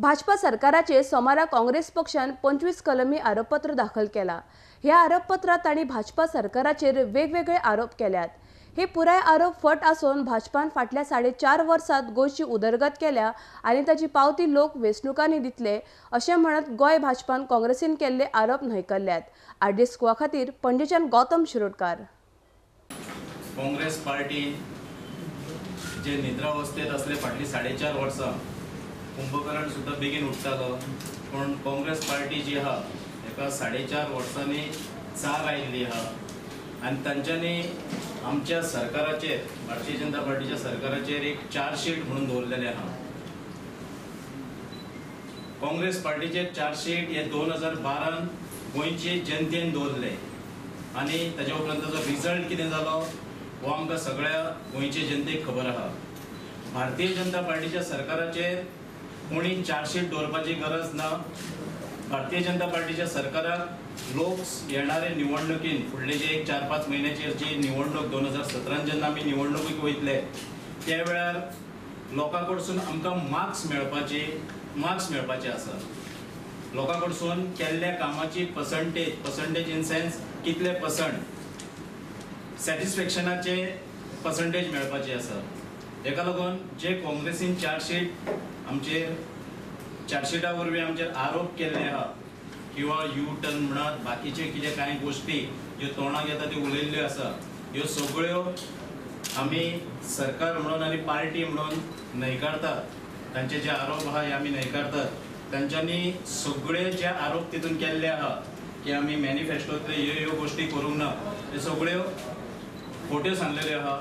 भाजपा सरकाराचेर सोमारा काँग्रेस पक्षान 25 कलमी आरोपपत्र दाखल केला। ह्या आरोपपत्रात तांणी भाजपा सरकाराचेर वेगवेगळे आरोप केल्यात। हे पुराय आरोप फट आसून भाजपान फाटल्या 4.5 वर्सांत गोंयची उदरगत केल्या आनी ताची पावती लोक वेंचणुकांनी दितले अशें म्हणत गोंय भाजपान काँग्रेसीन केल्ले आरोप न्हयकारल्यात। आरडी स्कोआ खातीर पणजेच्यान गौतम शिरोडकार। काँग्रेस पार्टी जे निद्रावस्थेत असले फाटली 4.5 वर्सां कुंभकर्ण सुद्धा बेगीन उठतालो, पण काँग्रेस पार्टी जी आहा एका 4.5 वर्सांनी चार आयिल्ली आहा आनी तांच्यांनी आमच्या सरकाराचेर भारतीय जनता पार्टीच्या सरकाराचेर एक चार्जशीट म्हणून दवरलेले आहा। काँग्रेस पार्टीचे चार्जशीट हे 2012 गोंयचे जनतेन दवरले आनी ताचे उपरांत ताचो रिजल्ट कितें जालो हो आमकां सगळ्या गोंयचे जनतेक खबर आहा। भारतीय जनता पार्टीच्या सरकाराचेर कोणी चार्जशीट दवरपाची गरज ना। भारतीय जनता पार्टीच्या सरकाराक लोक येणारे निवडणुकीन फुडले जे 4-5 महिन्याची जी निवडणूक 2017 जेन्ना आमी निवडणुकीक वयतले त्या वेळार लोकां कडसून आमकां मार्क्स मेळपाचे आसा। लोकां कडसून केल्ल्या कामाची पर्संटेज इन सेन्स कितले % सॅटिस्फॅक्शनाचे पर्संटेज मेळपाची आसा। हेका लागून जे काँग्रेसीन चार्जशीटा वरवीं आमचेर आरोप केल्ले आहा किंवा यू टर्न म्हणत बाकीचे कितें कांय गोश्टी ज्यो तोंडाक येता त्यो उलयल्ल्यो आसा ह्यो सगळ्यो आमी सरकार म्हणून आनी पार्टी म्हणून न्हयकारतात। तांचे जे आरोप आहा हे आमी न्हयकारतात। तांच्यांनी सगळे जे आरोप तितून केल्ले आहा की आमी मॅनिफेस्टोंतल्यो ह्यो गोश्टी करूंक ना त्यो सगळ्यो खोट्यो सांगलेल्यो आहा।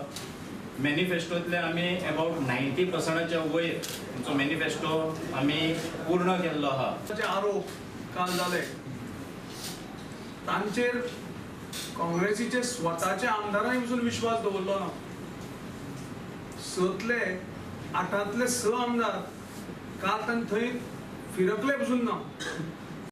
मॅनिफेस्टोंतले आमी अबाउट 90% वयर आमचो मॅनिफेस्टो आमी पूर्ण केल्लो आहा। जे आरोप काल जाले तांचेर काँग्रेसीचे स्वताचे आमदारांनी पसून विश्वास दवरलो ना। 7तले 8तले 6 आमदार काल तांणी थंय फिरकले पसून ना।